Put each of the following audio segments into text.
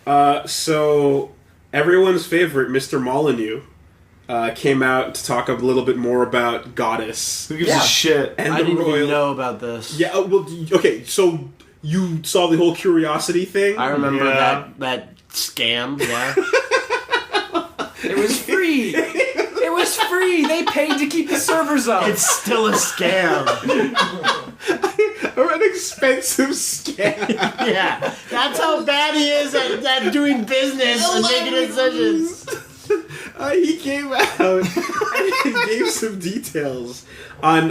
So everyone's favorite, Mr. Molyneux, came out to talk a little bit more about Goddess. Who gives a shit? And I didn't even know about this. Yeah, well, okay, so you saw the whole curiosity thing? I remember that scam, yeah. It was free. It was free. They paid to keep the servers up. It's still a scam. Or an expensive scam. Yeah, that's how bad he is at doing business and making decisions. He came out and he gave some details on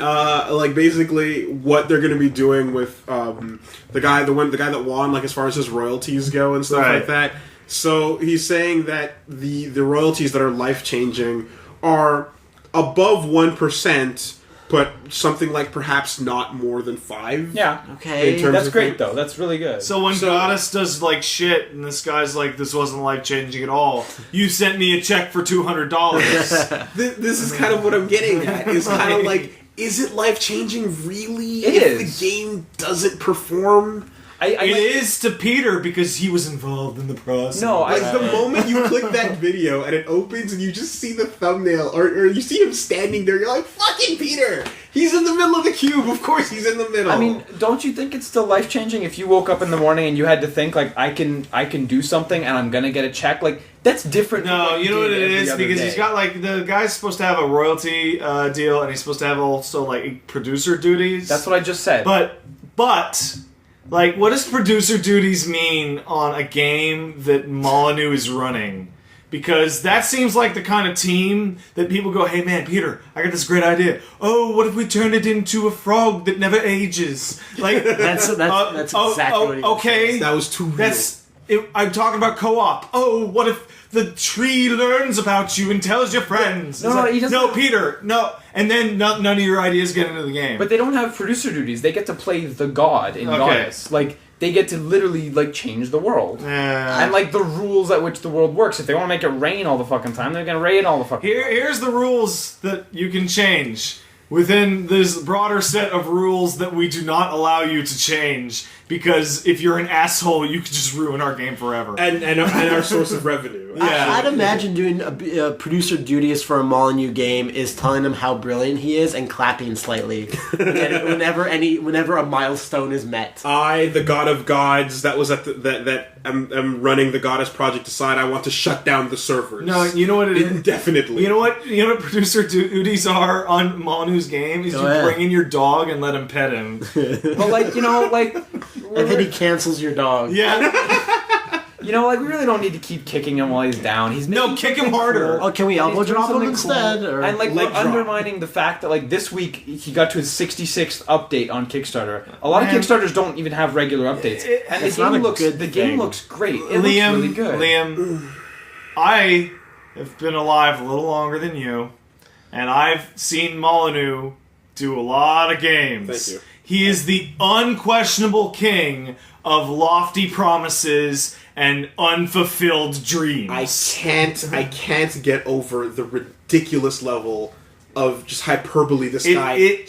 like basically what they're going to be doing with the guy that won, like as far as his royalties go and stuff like that. So he's saying that the royalties that are life changing are above 1%. But something like perhaps not more than 5. Yeah. Okay. That's great, though. That's really good. So when Goddess does, like, shit, and this guy's like, this wasn't life-changing at all, you sent me a check for $200. This is kind of what I'm getting at. It's kind of like, is it life-changing really if the game doesn't perform? It is to Peter because he was involved in the process. No, Like, the moment you click that video and it opens and you just see the thumbnail, or you see him standing there, you're like, fucking Peter! He's in the middle of the cube, of course he's in the middle. I mean, don't you think it's still life-changing if you woke up in the morning and you had to think, like, I can do something and I'm gonna get a check? Like, that's different. No, you know what it is? Because he's got, like, the guy's supposed to have a royalty deal, and he's supposed to have also, like, producer duties. That's what I just said. But, like, what does producer duties mean on a game that Molyneaux is running? Because that seems like the kind of team that people go, hey man, Peter, I got this great idea. Oh, what if we turn it into a frog that never ages? Like that's exactly what he okay. that was too real. I'm talking about co-op. Oh, what if the tree learns about you and tells your friends? He doesn't. No, Peter, no. And then none of your ideas get into the game. But they don't have producer duties. They get to play the god in Goddess. Like, they get to literally, like, change the world. And, like, the rules at which the world works. If they want to make it rain all the fucking time, they're going to rain all the fucking time. Here's the rules that you can change within this broader set of rules that we do not allow you to change. Because if you're an asshole, you could just ruin our game forever. And our source of revenue. Yeah. I'd imagine doing a producer duties for a Molyneaux game is telling him how brilliant he is and clapping slightly whenever a milestone is met. I, the god of gods, that was at I'm running the Goddess project, decide I want to shut down the servers. No, you know what it is? Indefinitely. You know what producer duties are on Molyneaux's game? Is you bring in your dog and let him pet him. But, like, you know, like... And then he cancels your dog. Yeah. You know, like, we really don't need to keep kicking him while he's down. Kick him harder. Oh, can we elbow drop him cool. instead? Or And, like, we're leg drop. undermining the fact that, like, this week he got to his 66th update on Kickstarter. A lot of Kickstarters don't even have regular updates. And the game looks great. It looks really good. Liam, I have been alive a little longer than you, and I've seen Molyneaux do a lot of games. Thank you. He is the unquestionable king of lofty promises and unfulfilled dreams. I can't get over the ridiculous level of just hyperbole this guy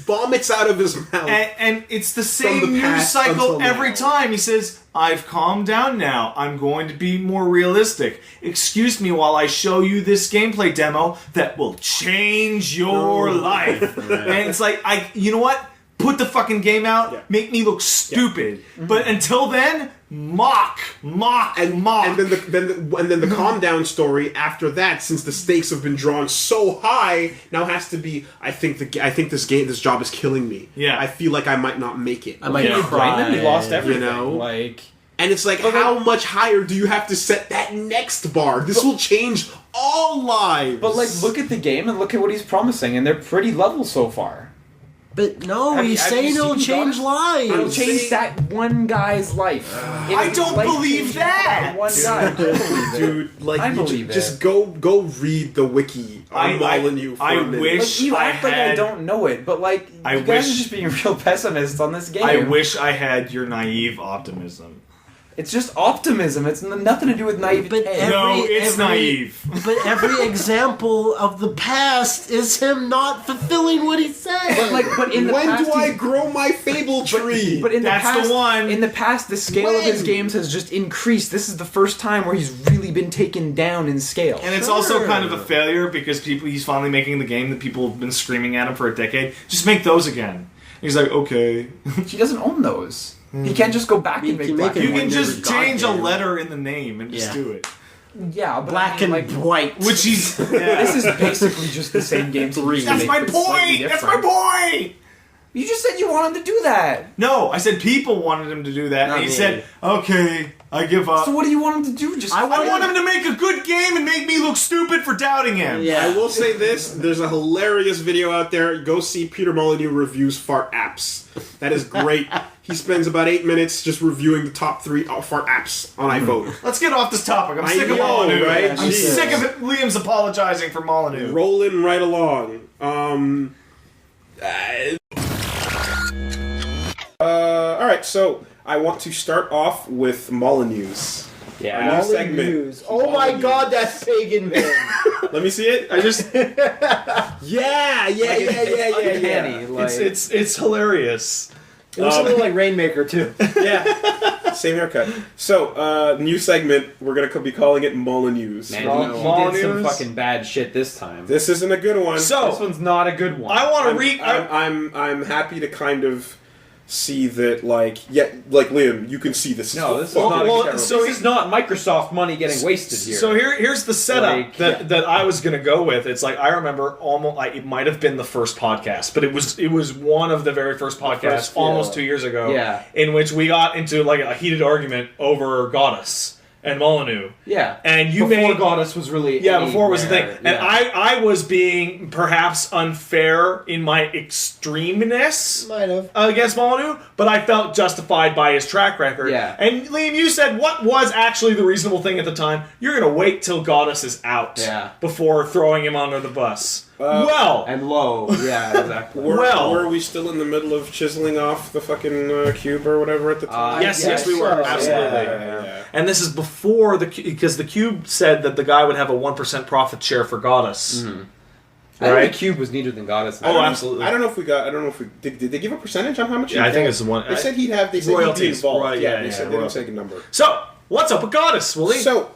vomits out of his mouth. And it's the same From the news past cycle until every now. time. He says, I've calmed down now. I'm going to be more realistic. Excuse me while I show you this gameplay demo that will change your life. And it's like, you know what? Put the fucking game out, make me look stupid. Yeah. But until then, mock. And then the calm down story after that, since the stakes have been drawn so high, now has to be. I think this job is killing me. Yeah, I feel like I might not make it. I might cry. We lost everything. You know, like, and it's like, how much higher do you have to set that next bar? This will change all lives. But like, look at the game and look at what he's promising, and they're pretty level so far. But no, he's saying it'll change lives. It'll change that one guy's life. I don't believe that. One guy, dude. Like, I believe it. Just go read the wiki on Molyneaux. I wish you I act like I don't know it, but like you guys are just being real pessimists on this game. I wish I had your naive optimism. It's just optimism. It's nothing to do with naivete. No, it's naive. But every example of the past is him not fulfilling what he said. But in the When past, do I grow my fable tree? But in That's the past, the one. In the past, the scale of his games has just increased. This is the first time where he's really been taken down in scale. And it's also kind of a failure because he's finally making the game that people have been screaming at him for a decade. Just make those again. He's like, okay. He doesn't own those. He can't just go back and make black You and can white. just change a letter in the name and just do it. Yeah, but Black and white. Which he's... This is basically just the same game. That's my point! That's my point! You just said you wanted to do that. No, I said people wanted him to do that. Not And he me. said, okay, I give up. So what do you want him to do? Just I want him to make a good game and make me look stupid for doubting him. Yeah. I will say this: there's a hilarious video out there. Go see Peter Molyneux reviews fart apps. That is great. He spends about 8 minutes just reviewing the top 3 fart apps on iPhone. Let's get off this topic. I'm I sick of know, Molyneux. right? I'm Jesus. sick of it. Liam's apologizing for Molyneux. Rolling right along. All right, so I want to start off with Molyneux. Yeah, New segment. news. Oh my God, that's pagan man. Let me see it. I just yeah. uncanny. Like, It's hilarious. It looks a little like Rainmaker too. Yeah, same haircut. So, new segment. We're gonna be calling it Molyneux. Man, Molyneux. he did some fucking bad shit this time. This isn't a good one. So This one's not a good one. I want to read. I'm happy to kind of see that, like Liam, you can see this. No, this is fucking not. terrible. so this is not Microsoft money getting wasted here. So here's the setup Like, that I was gonna go with. It's like I remember almost it might have been the first podcast, but it was one of the very first podcasts first few. almost 2 years ago. Yeah. In which we got into like a heated argument over Goddess and Molyneux. yeah, And you before made Goddess was really before it was the thing. anywhere, And yeah. I was being perhaps unfair in my extremeness might have. against Molyneux, but I felt justified by his track record. Yeah. And Liam, you said what was actually the reasonable thing at the time? You're going to wait till Goddess is out Yeah. before throwing him under the bus. Well, And low, yeah, exactly. Were we still in the middle of chiseling off the fucking cube or whatever at the time? yes, we were. so, Absolutely. Yeah. And this is before because the Cube said that the guy would have a 1% profit share for Goddess. I think Right? the cube was neater than Goddess. Oh, absolutely. I don't know if we did they give a percentage on how much? Yeah, he I think got? it's the one. They said he'd have. They said he'd be Royalties, involved. right, Yeah, yeah, they said yeah, they didn't say a number. So, what's up with Goddess, Willie? So,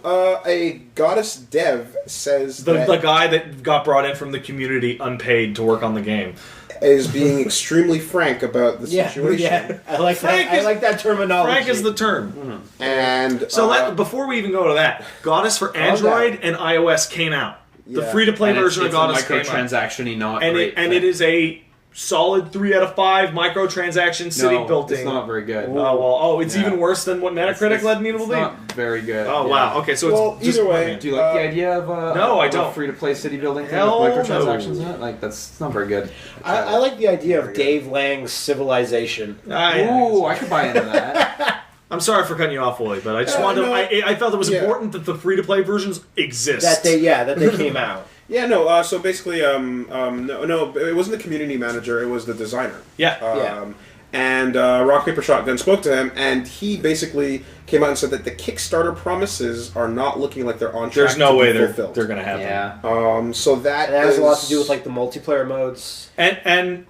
a Goddess dev says the that guy that got brought in from the community unpaid to work on the game. is being extremely frank about the Yeah, situation. yeah. I like Frank that. I is- like that terminology. Frank is the term. And So before we even go to that, Goddess for Android and iOS came out. The Yeah. free-to-play And version of Goddess it's a came out. microtransaction-y, not And great. it is a solid 3 out of 5 microtransaction city building. it's not very good. It's Yeah. even worse than what Metacritic led me to It's believe. not very good. Oh yeah. wow. Okay, so Well, it's just either way, Do you like the idea of No, I of a don't. free-to-play city building thing Hell with microtransactions no. in it? Like it's not very good. I like the idea of Dave Lang's Civilization. Ooh, I could buy into that. I'm sorry for cutting you off, Willie, but I just wanted no. I felt it was Yeah. important that the free-to-play versions exist. That they came out. Yeah, no. So basically, no, it wasn't the community manager. It was the designer. Yeah. And Rock Paper Shotgun spoke to him, and he basically came out and said that the Kickstarter promises are not looking like they're on track. There's no to way be they're fulfilled. going to happen. Yeah. So that And that has a lot to is- do with like the multiplayer modes. And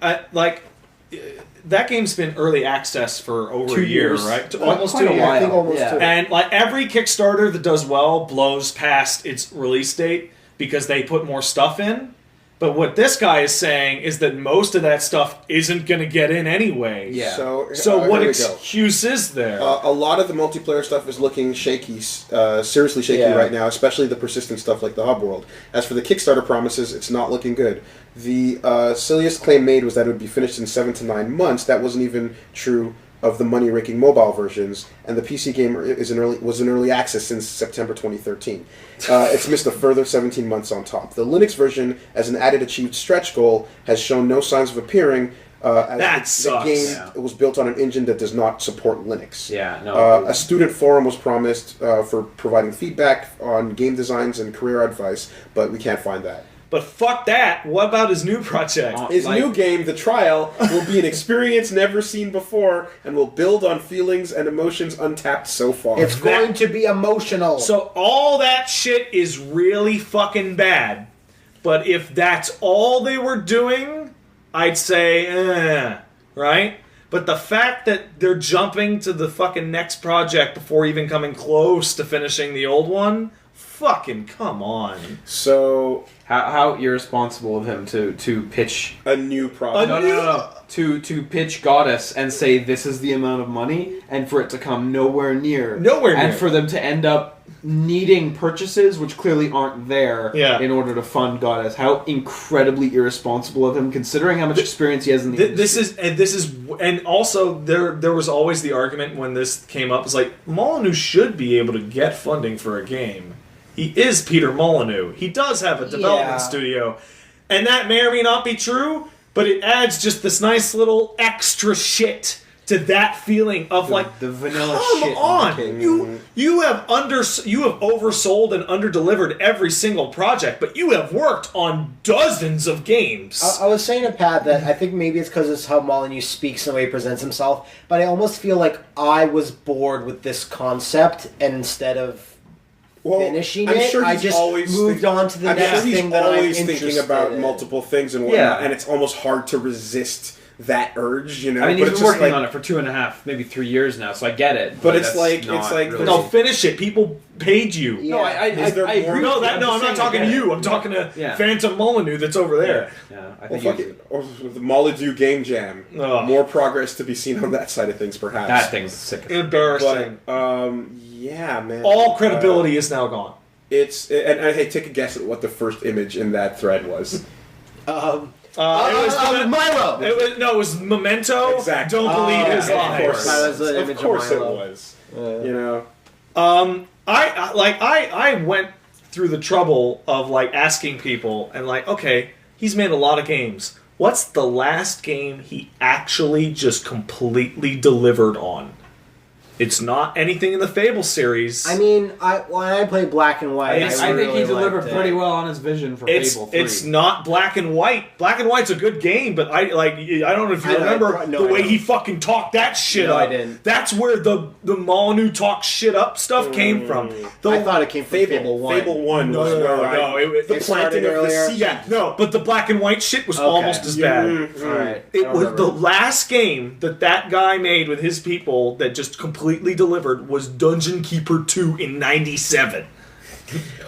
that game's been early access for over 2 a year, years. right? Quite Almost a 2 while. years. I think almost Yeah. two. And like every Kickstarter that does well blows past its release date because they put more stuff in. But what this guy is saying is that most of that stuff isn't going to get in anyway. Yeah. So what here we go. excuse is there? A lot of the multiplayer stuff is looking shaky, seriously shaky Yeah. right now, especially the persistent stuff like the hub world. As for the Kickstarter promises, it's not looking good. The silliest claim made was that it would be finished in 7 to 9 months. That wasn't even true of the money-raking mobile versions, and the PC game was in early access since September 2013. It's missed a further 17 months on top. The Linux version, as an added achieved stretch goal, has shown no signs of appearing. As That the sucks. game was built on an engine that does not support Linux. Yeah. No. A student forum was promised for providing feedback on game designs and career advice, but we can't find that. But fuck that. What about his new project? His new game, The Trial, will be an experience never seen before and will build on feelings and emotions untapped so far. It's going to be emotional. So all that shit is really fucking bad. But if that's all they were doing, I'd say, right? But the fact that they're jumping to the fucking next project before even coming close to finishing the old one, fucking come on. So How irresponsible of him to pitch a new project. no. To pitch Goddess and say this is the amount of money, and for it to come nowhere near, and for them to end up needing purchases which clearly aren't there in order to fund Goddess. How incredibly irresponsible of him, considering how much experience he has in the industry. And also there was always the argument when this came up. It's like Molyneux should be able to get funding for a game. He is Peter Molyneux. He does have a development studio, and that may or may not be true. But it adds just this nice little extra shit to that feeling of the vanilla come shit. on, you have oversold and underdelivered every single project, but you have worked on dozens of games. I was saying to Pat that I think maybe it's because it's how Molyneux speaks and the way he presents himself, but I almost feel like I was bored with this concept, and instead of finishing I just moved on to the next thing that I'm interested in. He's always thinking about multiple things and whatnot, and it's almost hard to resist that urge, you know. I mean, but he's been working on it for 2.5, maybe 3 years now, so I get it. But it's like really... No, finish it. People paid you. Yeah. No, I agree. No, I'm not talking to you. I'm talking to Phantom Molyneux that's over there. Yeah, I think or the Molynews Game Jam. More progress to be seen on that side of things, perhaps. That thing's sick. Embarrassing. But, yeah, man. All credibility is now gone. And hey, take a guess at what the first image in that thread was. Milo. It was Memento. Exactly. Don't believe his Of lies. course, That was the image of course of it Milo. was. You know. I went through the trouble of like asking people and like, okay, he's made a lot of games. What's the last game he actually just completely delivered on? It's not anything in the Fable series. I mean, when I played Black and White, I think he delivered pretty well on his vision for Fable 3. It's not Black and White. Black and White's a good game, but I don't know if you remember the way he fucking talked that shit up. I didn't. That's where the Molyneux talk shit up stuff came from. I thought it came from Fable 1. Fable 1 was the planting of the seed. Yeah, no, but the Black and White shit was almost as bad. Alright. It was the last game that guy made with his people that just completely delivered was Dungeon Keeper 2 in 97.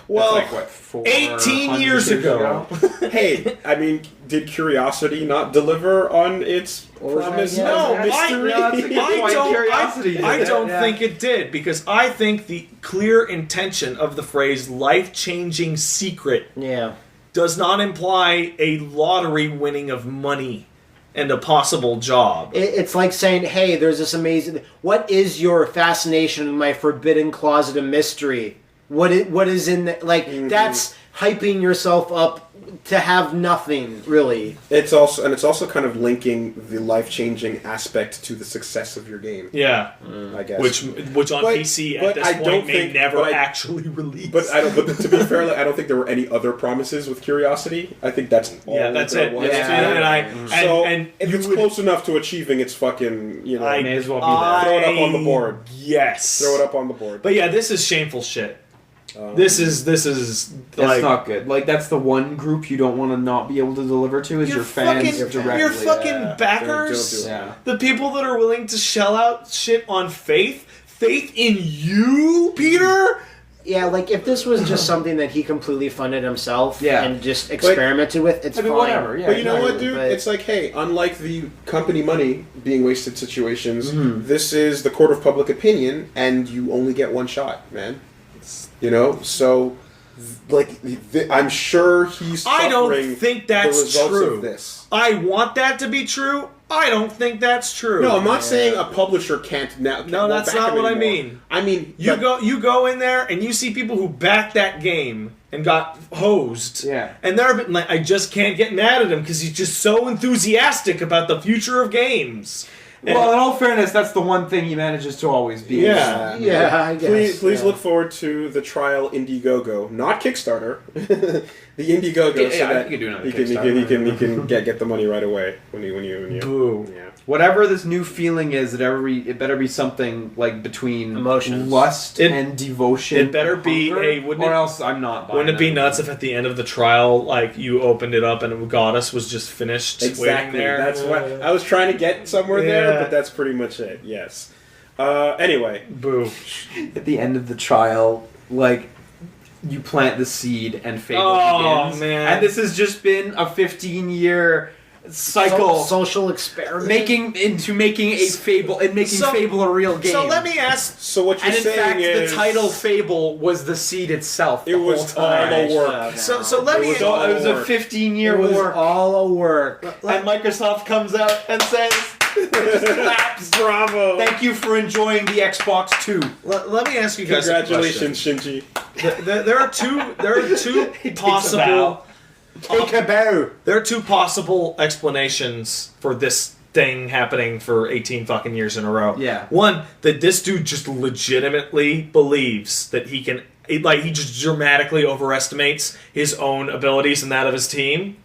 Well, like, what, 18 years ago. Hey, I mean, did Curiosity not deliver on its promise? No, Mystery. I don't think it did, because I think the clear intention of the phrase life-changing secret does not imply a lottery winning of money and a possible job. It's like saying, hey, there's this amazing... What is your fascination in my forbidden closet of mystery? What is in the... Like, that's hyping yourself up to have nothing, really. It's also kind of linking the life-changing aspect to the success of your game. Yeah. I guess. Which on PC at this point may never actually release. But to be fair, I don't think there were any other promises with Curiosity. I think that's all. Yeah, that's it. Was. And if it's close enough to achieving its fucking, you know, may as well be there. Throw it up on the board. Yes. Throw it up on the board. But yeah, this is shameful shit. This is that's like, not good. Like, that's the one group you don't want to not be able to deliver to is your fans directly. Your fucking backers, Don't do it. the people that are willing to shell out shit on faith in you, Peter. Yeah, like, if this was just something that he completely funded himself and just experimented with, it's fine. Whatever, yeah. But you know what, dude? It's like, hey, unlike the company money being wasted situations, this is the court of public opinion, and you only get one shot, man. You know, so like I'm sure he's suffering. I don't think that's the results true. Of this. I want that to be true. I don't think that's true. No, I'm not saying a publisher can't now. No, that's not what I mean. I mean, you go in there and you see people who backed that game and got hosed. Yeah, and they're like, I just can't get mad at him because he's just so enthusiastic about the future of games. Well, in all fairness, that's the one thing he manages to always be. Yeah, I guess. Please look forward to the trial Indiegogo, not Kickstarter. The Indiegogo, so that you can do another you can get the money right away when you. Boo. Yeah. Whatever this new feeling is, it better be something like between emotions, lust, and devotion. It better be or else I'm not buying Wouldn't it be nuts if at the end of the trial, like, you opened it up and a goddess was just finished waiting there? That's what I was trying to get somewhere there, but that's pretty much it. Yes. Anyway, boo. At the end of the trial, like, you plant the seed and fable begins. Man. And this has just been a 15-year cycle, social experiment, making a fable and making Fable a real game. So let me ask. So what you're saying is the title Fable was the seed itself. It was all a work. So let me. It was a 15-year work. It was all a work. And Microsoft comes out and says, claps, bravo. Thank you for enjoying the Xbox 2. Let me ask you guys. Congratulations, Shinji. There are two possible. There are two possible explanations for this thing happening for 18 fucking years in a row. Yeah. One, that this dude just legitimately believes that he can, like, he just dramatically overestimates his own abilities and that of his team.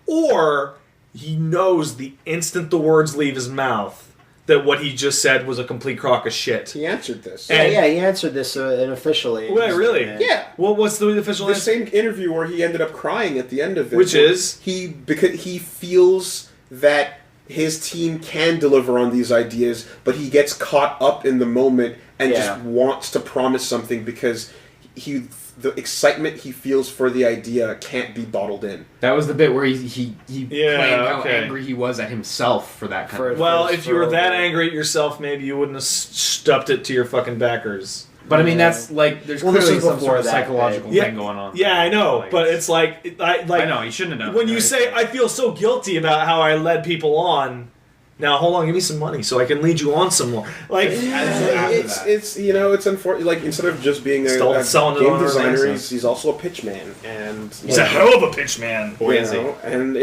Or he knows the instant the words leave his mouth that what he just said was a complete crock of shit. He answered this. He answered this officially. Wait, really? Yeah. Well, what's the official The answer? same interview where he ended up crying at the end of it. Which is? Because he feels that his team can deliver on these ideas, but he gets caught up in the moment and just wants to promise something because the excitement he feels for the idea can't be bottled in. That was the bit where he claimed how angry he was at himself for that kind of thing. Well, if you were that angry at yourself, maybe you wouldn't have stuffed it to your fucking backers. But I mean, that's like there's clearly some sort of psychological thing going on. Yeah, I know, but it's like I know he shouldn't have done. When you say I feel so guilty about how I led people on. Now hold on, give me some money so I can lead you on some more. Like it's it's unfortunate. Like instead of just being a game designer, he's also a pitch man, and he's a hell of a pitch man. Boy, is he! And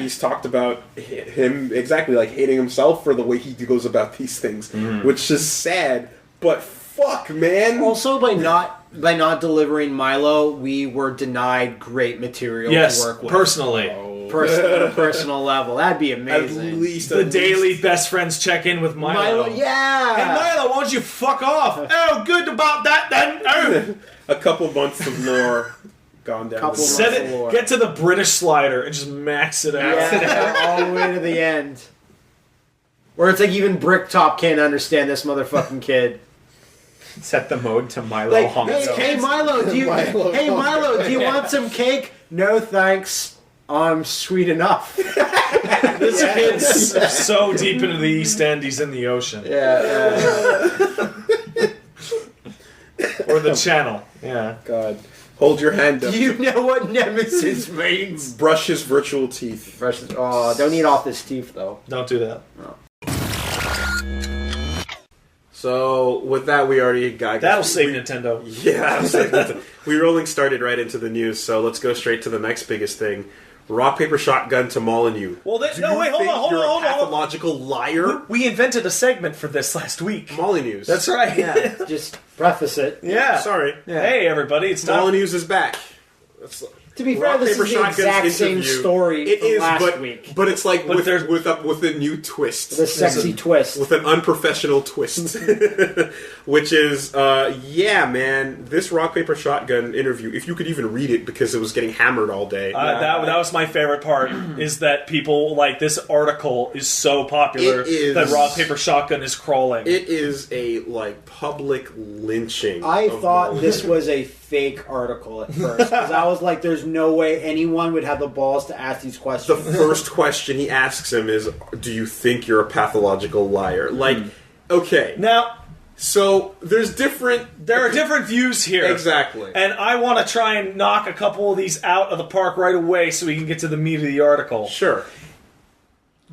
he's talked about him exactly like hating himself for the way he goes about these things, which is sad. But fuck, man. Also, by not delivering Milo, we were denied great material to work with. Personally. Personal level. That'd be amazing. At least the daily best friends check in with Milo. Yeah. Hey Milo, why don't you fuck off? Oh, good about that then. Oh. A couple months of lore gone down. Get to the British slider and just max it out. All the way to the end. Where it's like even Bricktop can't understand this motherfucking kid. Set the mode to Milo. Hey Milo, do you want some cake? No thanks. I'm sweet enough. This kid's so deep into the East End, he's in the ocean. Or the channel. Yeah. God. Hold your hand up. Do you know what Nemesis means? Brush his virtual teeth. Don't eat off his teeth, though. Don't do that. No. So, with that, we already got... That'll save Nintendo. Yeah, that'll save Nintendo. We rolling started right into the news, so let's go straight to the next biggest thing. Rock, paper, shotgun to Molyneux. Well, hold on. Pathological liar? We invented a segment for this last week. Molyneux. That's right. Yeah, just preface it. Yeah. Sorry. Yeah. Hey, everybody, it's time. Molyneux is back. To be fair, this is the exact same story from last week. But it's like with a new twist. The sexy twist. With an unprofessional twist. Which is, man, this rock, paper, shotgun interview, if you could even read it because it was getting hammered all day. That was my favorite part, is that people, like, this article is so popular that rock, paper, shotgun is crawling. It is a, like, public lynching. I thought this was a fake article at first, because I was like, there's no way anyone would have the balls to ask these questions. The first question he asks him is, do you think you're a pathological liar? Like, okay. Now, so there are different views here. Exactly. And I want to try and knock a couple of these out of the park right away so we can get to the meat of the article. Sure.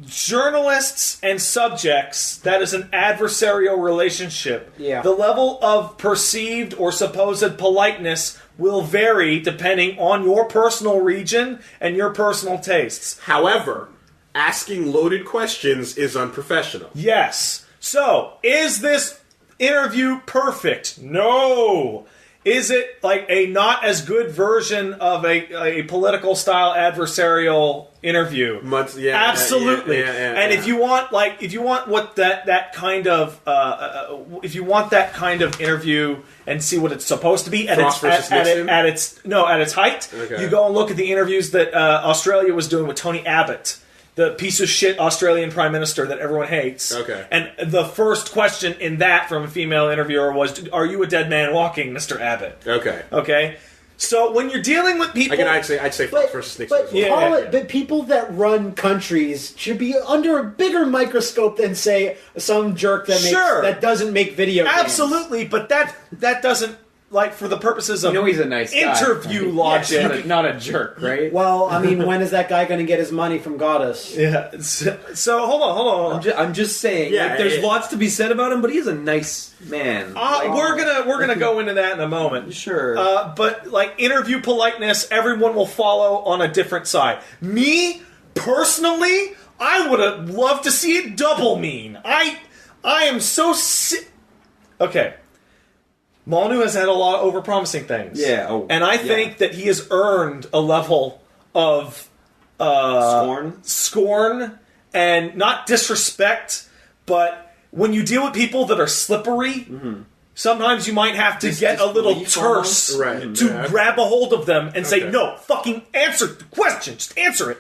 Journalists and subjects, that is an adversarial relationship. Yeah. The level of perceived or supposed politeness will vary depending on your personal region and your personal tastes. However, asking loaded questions is unprofessional. Yes. So, is this interview perfect? No. Is it like a not as good version of a political style adversarial interview? Absolutely. And if you want what that kind of interview and see what it's supposed to be at its height, you go and look at the interviews that Australia was doing with Tony Abbott, the piece of shit Australian Prime Minister that everyone hates. Okay. And the first question in that from a female interviewer was, "Are you a dead man walking, Mr. Abbott?" Okay. So when you're dealing with people, again, I'd say Fox versus Nixon. But people that run countries should be under a bigger microscope than say some jerk that doesn't make video games. Absolutely, but that doesn't. Like, for the purposes of he's a nice interview logic. Not a jerk, right? Well, I mean, when is that guy going to get his money from Goddess? Yeah. So hold on. I'm just saying. There's lots to be said about him, but he's a nice man. We're gonna go into that in a moment. Sure. But like interview politeness, everyone will follow on a different side. Me personally, I would have loved to see it double mean. I am so sick. Okay. Molyneux has had a lot of overpromising things. Yeah. And I think that he has earned a level of scorn and not disrespect, but when you deal with people that are slippery, sometimes you might have to get a little terse to grab a hold of them and say, "No, fucking answer the question. Just answer it."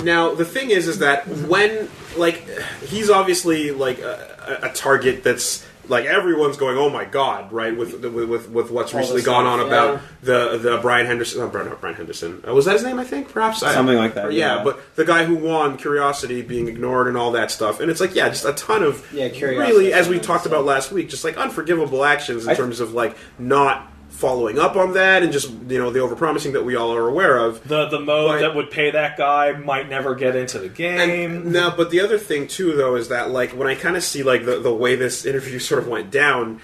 Now, the thing is that when, like, he's obviously, like, a target that's, like, everyone's going, "Oh my god," right? With what's recently gone on about the Brian Henderson, not Brian Henderson. Was that his name? I think perhaps something like that. Yeah, but the guy who won Curiosity being ignored and all that stuff, and it's like, just a ton of really, as we talked about last week, just like unforgivable actions in terms of like not following up on that and just the overpromising that we all are aware of. The mode that would pay that guy might never get into the game. No, but the other thing too, though, is that like when I kind of see like the way this interview sort of went down,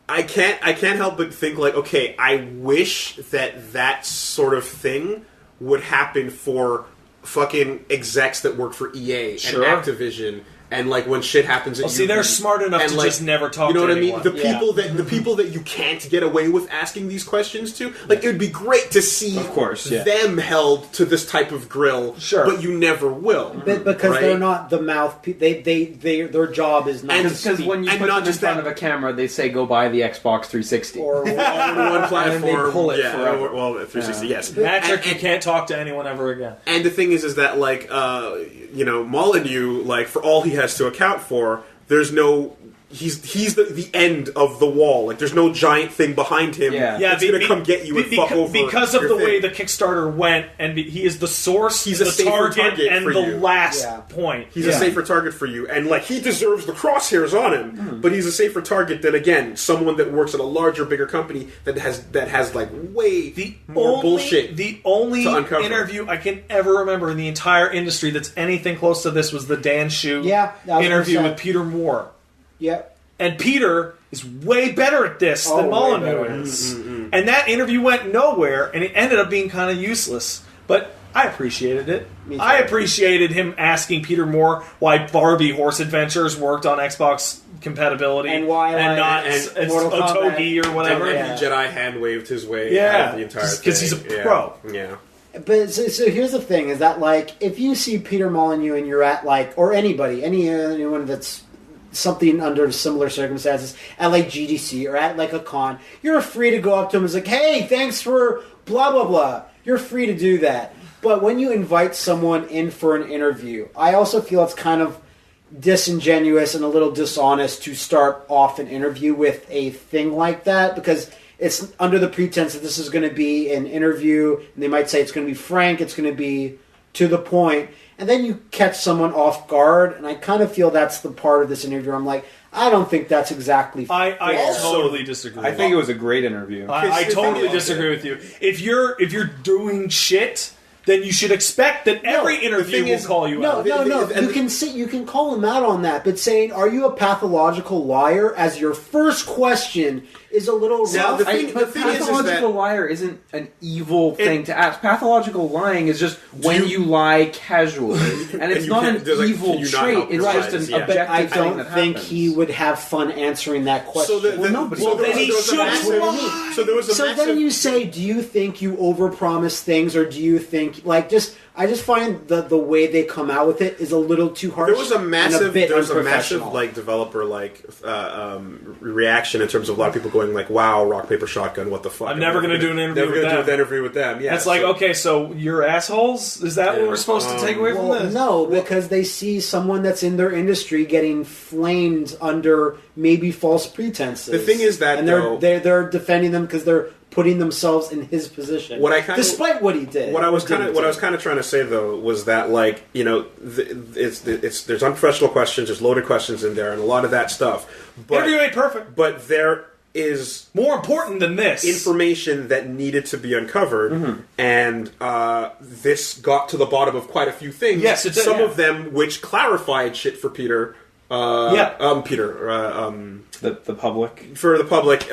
I can't help but think like, okay, I wish that sort of thing would happen for fucking execs that work for EA and Activision. And like when shit happens, they're smart enough to just never talk. You know what I mean? The people that you can't get away with asking these questions to, like it would be great to see, of course, them held to this type of grill. Sure, but you never will because they're not the mouth. Their job is not. Because when you put them in front of a camera, they say go buy the Xbox 360 or one platform. And they pull it forever. Well, 360, yes. Patrick, you can't talk to anyone ever again. And the thing is that like Molyneux, like for all he has to account for, there's no. He's the end of the wall. Like there's no giant thing behind him that's going to come get you and fuck over. Because of the way the Kickstarter went, and he is the source, he's a safer target and for the you. last point. He's a safer target for you, and like he deserves the crosshairs on him. But he's a safer target than again someone that works at a larger, bigger company that has like way more bullshit. The only to uncover. Interview I can ever remember in the entire industry that's anything close to this was the Dan Shu interview with Peter Moore. Yep. And Peter is way better at this than Molyneux is. And that interview went nowhere, and it ended up being kind of useless. But I appreciated it. I appreciated him asking Peter Moore why Barbie Horse Adventures worked on Xbox compatibility and why not Otogi or whatever. And Jedi hand waved his way out of the entire thing. Because he's a pro. Yeah. But so here's the thing: is that like if you see Peter Molyneux and you're at like or anyone that's something under similar circumstances at like GDC or at like a con, you're free to go up to him and say, "Hey, thanks for blah blah blah." You're free to do that. But when you invite someone in for an interview, I also feel it's kind of disingenuous and a little dishonest to start off an interview with a thing like that because it's under the pretense that this is going to be an interview, and they might say it's going to be frank, it's going to be to the point. And then you catch someone off guard, and I kind of feel that's the part of this interview. I'm like, I don't think that's exactly. I totally disagree. I think it was a great interview. I totally disagree with you. If you're doing shit, then you should expect that every interview will call you out. No. You can call him out on that, but saying, "Are you a pathological liar?" as your first question is a little rough. The thing pathological liar isn't an evil thing to ask. Pathological lying is just when you lie casually, and it's not an evil trait. It's just an objective I thing don't think he would have fun answering that question. Then he should. So then you say, do you think you overpromise things, or do you think I just find the way they come out with it is a little too harsh. There was a massive developer reaction in terms of a lot of people going like, "Wow, rock paper shotgun, what the fuck?" I'm never going to do an interview with them. Yeah, it's like, okay, so you're assholes. Is that what we're supposed to take away from this? No, because they see someone that's in their industry getting flamed under maybe false pretenses. The thing is that and they're defending them because they're putting themselves in his position, despite what he did. What I was kind of trying to say though was that there's unprofessional questions, there's loaded questions in there, and a lot of that stuff. But interview ain't perfect, but there is more important than this information that needed to be uncovered, and this got to the bottom of quite a few things. Yes, it did, some of them which clarified shit for Peter. The public. For the public,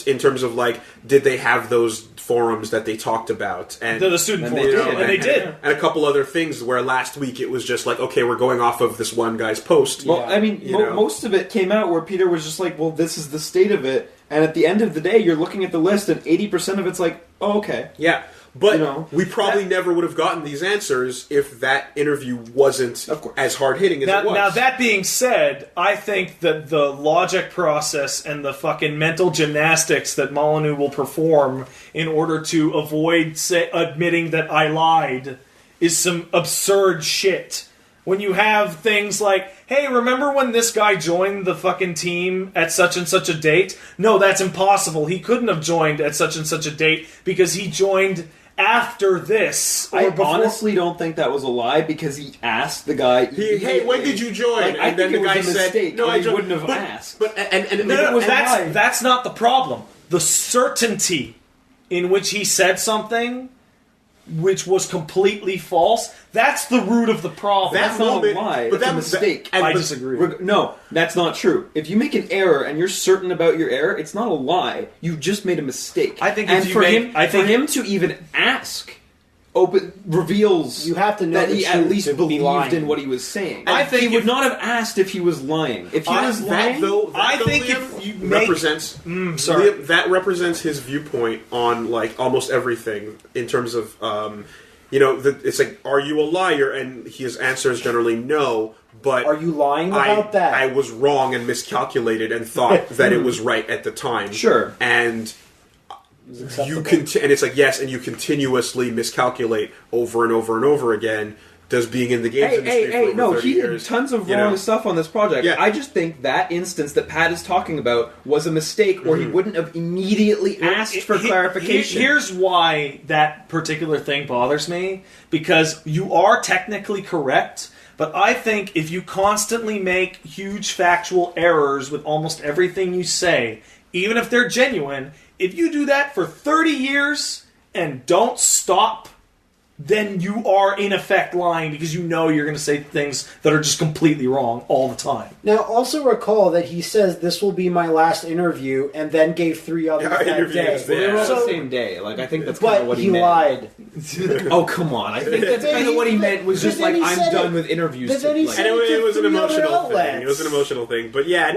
in terms of did they have those forums that they talked about? And the student forums, and they did. And a couple other things where last week it was just like, okay, we're going off of this one guy's post. Well, I mean, most of it came out where Peter was just like, well, this is the state of it. And at the end of the day, you're looking at the list and 80% of it's like, oh, okay. Yeah. But we probably never would have gotten these answers if that interview wasn't as hard-hitting as it was. Now, that being said, I think that the logic process and the fucking mental gymnastics that Molyneux will perform in order to avoid admitting that I lied is some absurd shit. When you have things like, hey, remember when this guy joined the fucking team at such and such a date? No, that's impossible. He couldn't have joined at such and such a date because he joined after this. I honestly don't think that was a lie because he asked the guy, hey, when did you join? And then the guy said, no, I wouldn't have asked. That's not the problem. The certainty in which he said something which was completely false, that's the root of the problem. That's not a lie. That's a mistake. I disagree. No, that's not true. If you make an error and you're certain about your error, it's not a lie. You've just made a mistake. I think for him to even ask reveals you have to know that he at least believed in what he was saying. I think he would not have asked if he was lying. If he was lying, that represents his viewpoint on almost everything in terms of it's like, are you a liar? And his answer is generally no. But are you lying about that? I was wrong and miscalculated and thought that it was right at the time. Sure. And and it's like, yes, and you continuously miscalculate over and over and over again. Does being in the games industry for over 30 years, did tons of wrong stuff on this project. Yeah. I just think that instance that Pat is talking about was a mistake, or he wouldn't have immediately asked for clarification. Here's why that particular thing bothers me, because you are technically correct, but I think if you constantly make huge factual errors with almost everything you say, even if they're genuine, if you do that for 30 years and don't stop, then you are in effect lying because you know you're going to say things that are just completely wrong all the time. Now, also recall that he says this will be my last interview, and then gave 3 others that day. They were all the same day. I think that's kind of what he meant. Lied. Oh, come on! I think that's kind of what he meant. Was just like, I'm done with interviews. And it was an emotional thing. It was an emotional thing. But yeah,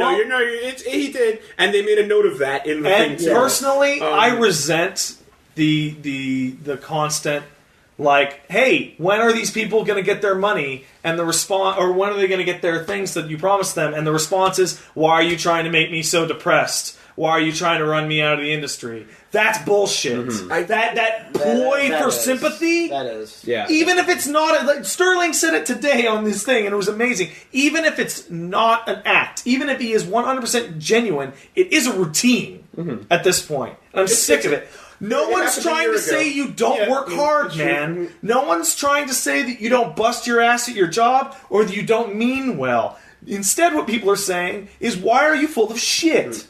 he did, and they made a note of that in the thing too. Personally, I resent the constant. Hey, when are these people going to get their money? And the response, or when are they going to get their things that you promised them? And the response is, why are you trying to make me so depressed? Why are you trying to run me out of the industry? That's bullshit. Mm-hmm. That ploy for sympathy. That is. Yeah. Even if it's not, Sterling said it today on this thing, and it was amazing. Even if it's not an act, even if he is 100% genuine, it is a routine at this point. And I'm sick of it. No one's trying to say you don't work hard, man. No one's trying to say that you don't bust your ass at your job or that you don't mean well. Instead, what people are saying is, why are you full of shit?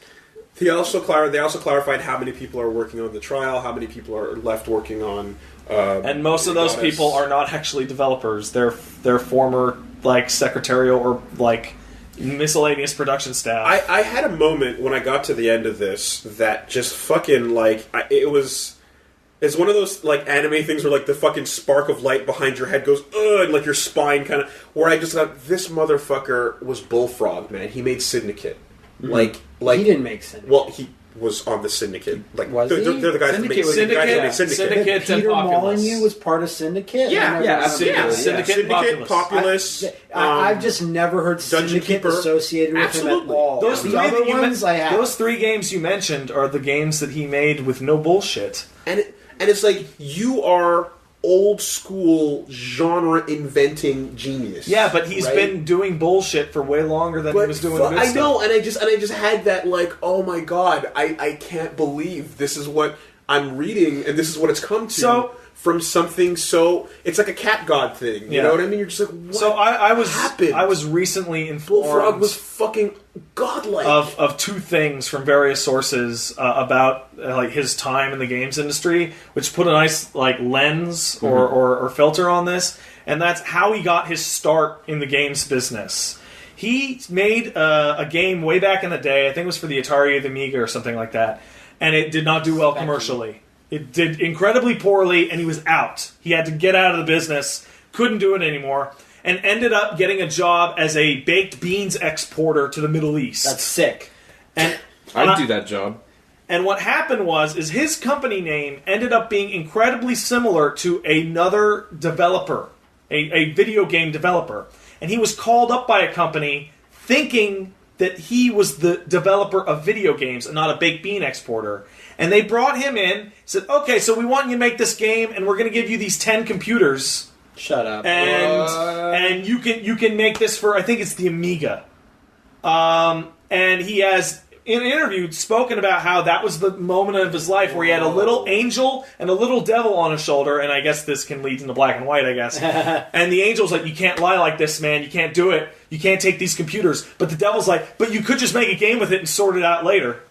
They also clarified how many people are working on the trial, how many people are left working on... and most of those people are not actually developers. They're former, secretarial or, miscellaneous production staff. I had a moment when I got to the end of this that just fucking, like, it's one of those, like, anime things where, like, the fucking spark of light behind your head goes, ugh, and, like, your spine kind of... Where I just thought, this motherfucker was Bullfrog, man. He made Syndicate. Like... He didn't make Syndicate. Well, he was on the Syndicate. Like, was they're the guys that make Syndicate. Syndicate Peter Molyneux was part of Syndicate? Syndicate, Populous. I've just never heard Syndicate associated with him at all. Those three games you mentioned are the games that he made with no bullshit. And it's like, you are old school genre inventing genius. Yeah, but he's been doing bullshit for way longer than he was doing good I stuff. know, and I just had that, like, oh my god, I can't believe this is what I'm reading and this is what it's come to from something so... It's like a cat god thing, you know what I mean? You're just like, what happened? I was recently informed... Bullfrog was fucking godlike. Of two things from various sources about like his time in the games industry, which put a nice like lens or filter on this, and that's how he got his start in the games business. He made a game way back in the day, I think it was for the Atari or the Amiga or something like that, and it did not do well commercially. It did incredibly poorly, and he was out. He had to get out of the business, couldn't do it anymore, and ended up getting a job as a baked beans exporter to the Middle East. That's sick. And I'd do that job. And what happened is his company name ended up being incredibly similar to another developer, a video game developer. And he was called up by a company thinking that he was the developer of video games and not a baked bean exporter. And they brought him in, said, okay, so we want you to make this game, and we're going to give you these 10 computers. Shut up. And you can make this for, I think it's the Amiga. And he has, in an interview, spoken about how that was the moment of his life where he had a little angel and a little devil on his shoulder, and I guess this can lead into black and white, I guess. And the angel's like, you can't lie like this, man. You can't do it. You can't take these computers. But the devil's like, but you could just make a game with it and sort it out later.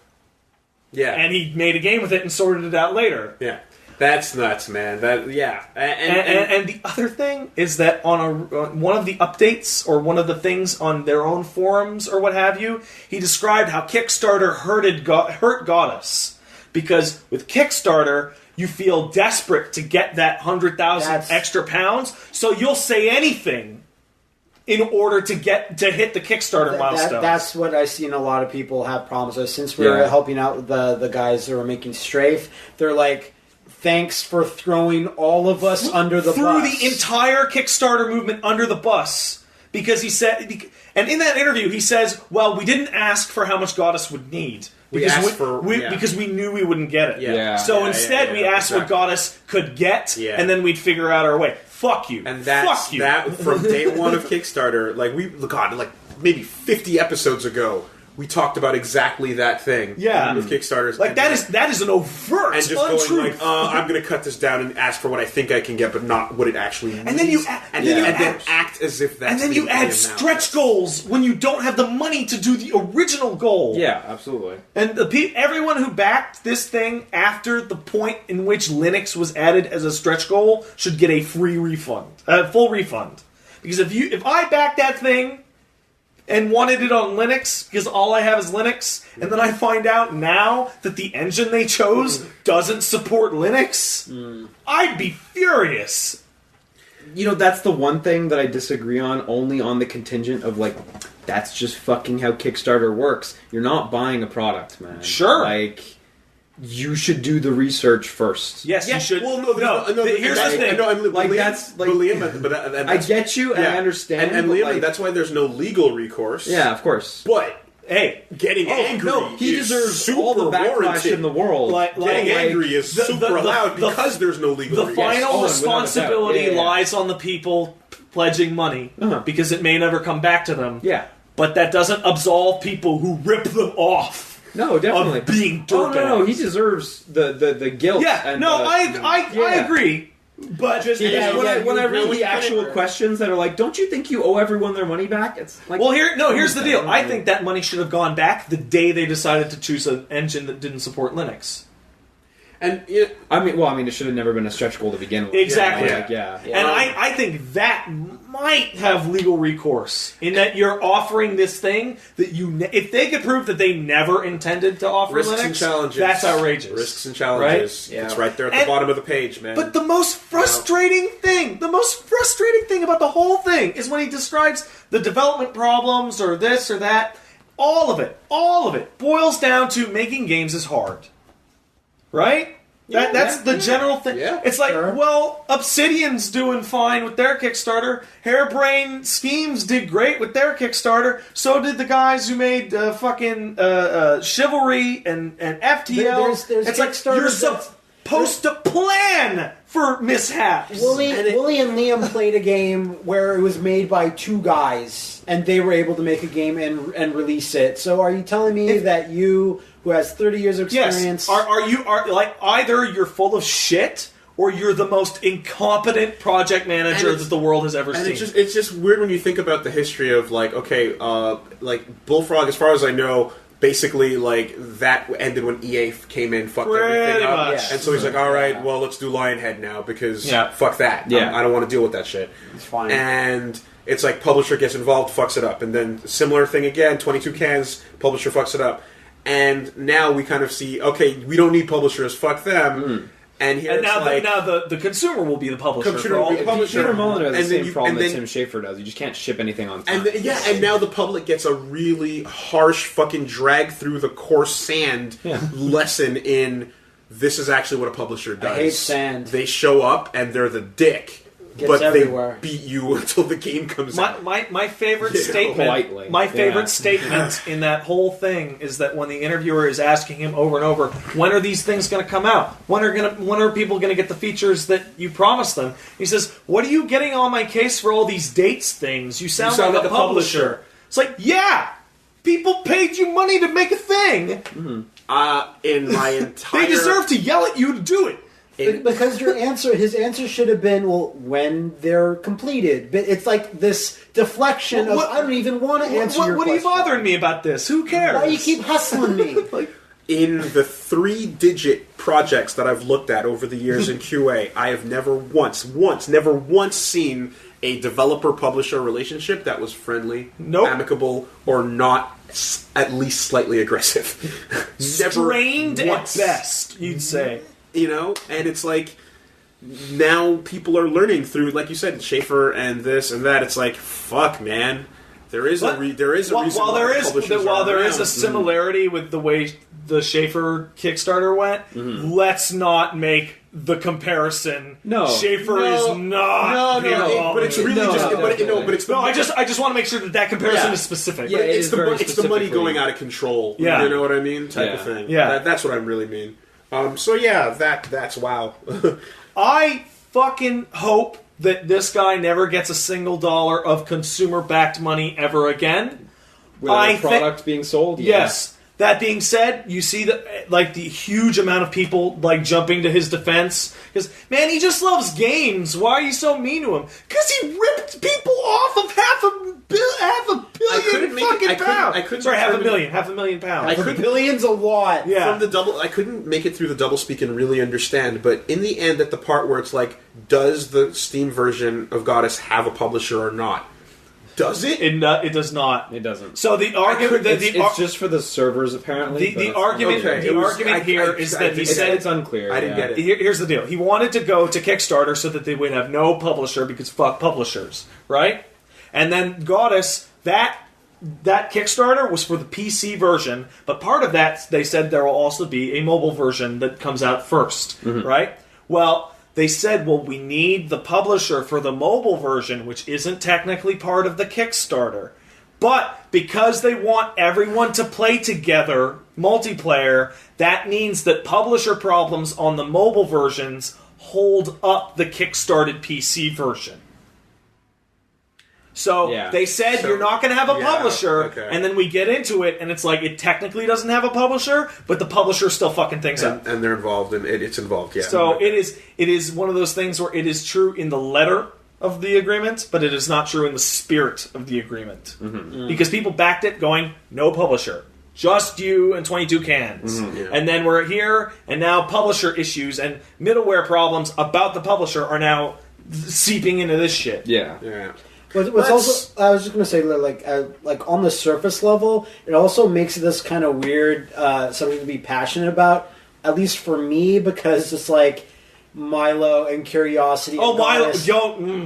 Yeah. And he made a game with it and sorted it out later. Yeah. That's nuts, man. And the other thing is that on one of the updates or one of the things on their own forums or what have you, he described how Kickstarter hurt Goddess. Because with Kickstarter, you feel desperate to get that 100,000 extra pounds, so you'll say anything in order to hit the Kickstarter milestone. That's what I've seen a lot of people have problems with. Since we were helping out the guys that were making Strafe, they're like, thanks for throwing all of us under the bus. Threw the entire Kickstarter movement under the bus. Because he said... And in that interview, he says, well, we didn't ask for how much Goddess would need. Because we knew we wouldn't get it. So instead, we asked what Goddess could get, and then we'd figure out our way. Fuck you. And that's that from day one of Kickstarter. Like maybe 50 episodes ago, we talked about exactly that thing. Yeah, with Kickstarters. Like that is an overt and just untruth. Going like, I'm going to cut this down and ask for what I think I can get, but not what it actually needs. And then you act as if that's. And then you add stretch goals when you don't have the money to do the original goal. Yeah, absolutely. And everyone who backed this thing after the point in which Linux was added as a stretch goal should get a free refund, full refund. Because if I backed that thing and wanted it on Linux, because all I have is Linux, and then I find out now that the engine they chose doesn't support Linux, I'd be furious. You know, that's the one thing that I disagree on, only on the contingent of, like, that's just fucking how Kickstarter works. You're not buying a product, man. Sure. Like, you should do the research first. Yes, you should. Well, no. Here's the thing. I get you, and I understand. And Liam, that's why there's no legal recourse. Yeah, of course. But hey, getting angry. No, he deserves all the backlash in the world. Getting angry is super allowed because there's no legal recourse. The final responsibility lies on the people pledging money because it may never come back to them. Yeah, but that doesn't absolve people who rip them off. No, definitely. Of being dirtbags. No, he deserves the guilt. Yeah, and I agree. But just when I read the actual questions that are like, don't you think you owe everyone their money back? It's like, well, here's the deal. I think that money should have gone back the day they decided to choose an engine that didn't support Linux. And it should have never been a stretch goal to begin with. Exactly. And I think that might have legal recourse in that you're offering this thing that if they could prove that they never intended to offer risks Linux, and challenges. That's outrageous. Risks and challenges. Right? It's right there at the bottom of the page, man. But the most frustrating thing about the whole thing is when he describes the development problems or this or that. All of it boils down to making games is hard. Right? That's the general thing. Yeah, it's like, well, Obsidian's doing fine with their Kickstarter. Harebrained Schemes did great with their Kickstarter. So did the guys who made fucking Chivalry and FTL. There's it's like you're supposed to plan for mishaps. Woolie and Liam played a game where it was made by two guys, and they were able to make a game and release it. So are you telling me that you, who has 30 years of experience... Yes. Are like either you're full of shit or you're the most incompetent project manager that the world has ever seen. It's just weird when you think about the history of like Bullfrog, as far as I know, basically like that ended when EA came in, fucked everything up. Much. And so he's like, all right, well, let's do Lionhead now because fuck that. I don't want to deal with that shit. It's fine. And it's like publisher gets involved, fucks it up. And then similar thing again, 22 Cans, publisher fucks it up. And now we kind of see, okay, we don't need publishers, fuck them. And now the consumer will be the publisher. Peter Molyneux has the same problem that Tim Schafer does. You just can't ship anything on time. And now the public gets a really harsh fucking drag through the coarse sand lesson in this is actually what a publisher does. I hate sand. They show up and they're the dick. But everywhere. They beat you until the game comes out. My favorite statement. My favorite statement in that whole thing is that when the interviewer is asking him over and over, when are these things going to come out? When are people going to get the features that you promised them? He says, "What are you getting on my case for all these dates things? You sound like a publisher." It's like, yeah, people paid you money to make a thing. In my entire, they deserve to yell at you to do it. Because his answer should have been, well, when they're completed. But it's like this deflection of, I don't even want to answer your question. What are you bothering me about this? Who cares? Why do you keep hustling me? In the 3-digit projects that I've looked at over the years in QA, I have never once seen a developer-publisher relationship that was friendly, amicable, or not at least slightly aggressive. Strained at best, you'd say. You know, and it's like now people are learning through, like you said, Schafer and this and that. It's like, fuck, man. There is a reason. While there is a similarity with the way the Schafer Kickstarter went, let's not make the comparison. No, Schafer is not. No, but it's really I just want to make sure that comparison is specific. Yeah, it's the money going out of control. Yeah, you know what I mean, type of thing. Yeah, that's what I really mean. So yeah, that's wow. I fucking hope that this guy never gets a single dollar of consumer-backed money ever again. With a product being sold? Yes. That being said, you see the huge amount of people jumping to his defense because, man, he just loves games. Why are you so mean to him? Because he ripped people off of half a billion fucking pounds. Sorry, half a million pounds. A billion's a lot. Yeah. From the double, I couldn't make it through the double speak and really understand. But in the end, at the part where it's like, does the Steam version of Goddess have a publisher or not? Does it? It does not. It doesn't. So the argument it's just for the servers apparently. The argument here is that he said it's unclear. I didn't get it. Here's the deal. He wanted to go to Kickstarter so that they would have no publisher because fuck publishers, right? And then Goddess, that Kickstarter was for the PC version, but part of that they said there will also be a mobile version that comes out first, right? Well, they said, well, we need the publisher for the mobile version, which isn't technically part of the Kickstarter. But because they want everyone to play together, multiplayer, that means that publisher problems on the mobile versions hold up the Kickstarted PC version. So they said you're not going to have a publisher, and then we get into it, and it's like it technically doesn't have a publisher, but the publisher still fucking things up. And they're involved, and it's involved, yeah. So it is one of those things where it is true in the letter of the agreement, but it is not true in the spirit of the agreement. Because people backed it going, no publisher. Just you and 22 cans. And then we're here, and now publisher issues and middleware problems about the publisher are now seeping into this shit. Yeah. What's also, I was just going to say, like on the surface level, it also makes this kind of weird, something to be passionate about, at least for me, because it's like Milo and Curiosity. Oh, Milo,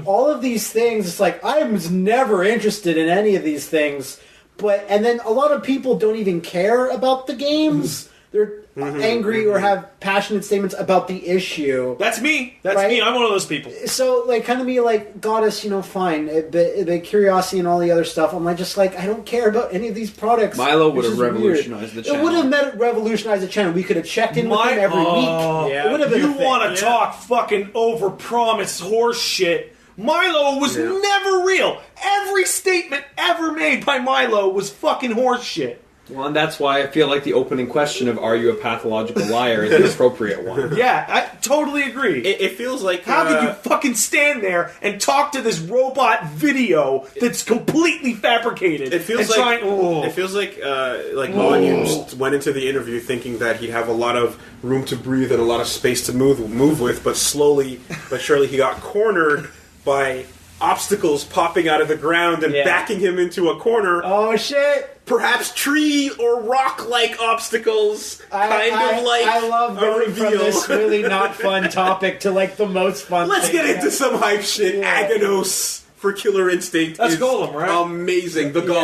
all of these things, it's like, I was never interested in any of these things, and then a lot of people don't even care about the games. They're angry or have passionate statements about the issue. That's me. That's me. I'm one of those people. So, kind of me, Goddess, fine. The Curiosity and all the other stuff, I'm just I don't care about any of these products. Milo would have revolutionized the channel. It would have revolutionized the channel. We could have checked in with him every week. Yeah. It would have been. You want to talk fucking over-promise horse shit? Milo was never real. Every statement ever made by Milo was fucking horse shit. Well, and that's why I feel like the opening question of "Are you a pathological liar?" is the appropriate one. Yeah, I totally agree. It feels like how could you fucking stand there and talk to this robot video that's completely fabricated? It feels like Molynews went into the interview thinking that he'd have a lot of room to breathe and a lot of space to move with, but slowly but surely he got cornered by obstacles popping out of the ground and backing him into a corner. Oh shit! Perhaps tree or rock-like obstacles, I love going from this really not fun topic to the most fun. Let's get into some hype shit. Aganos for Killer Instinct. That's Golem, right? Amazing. The Golem.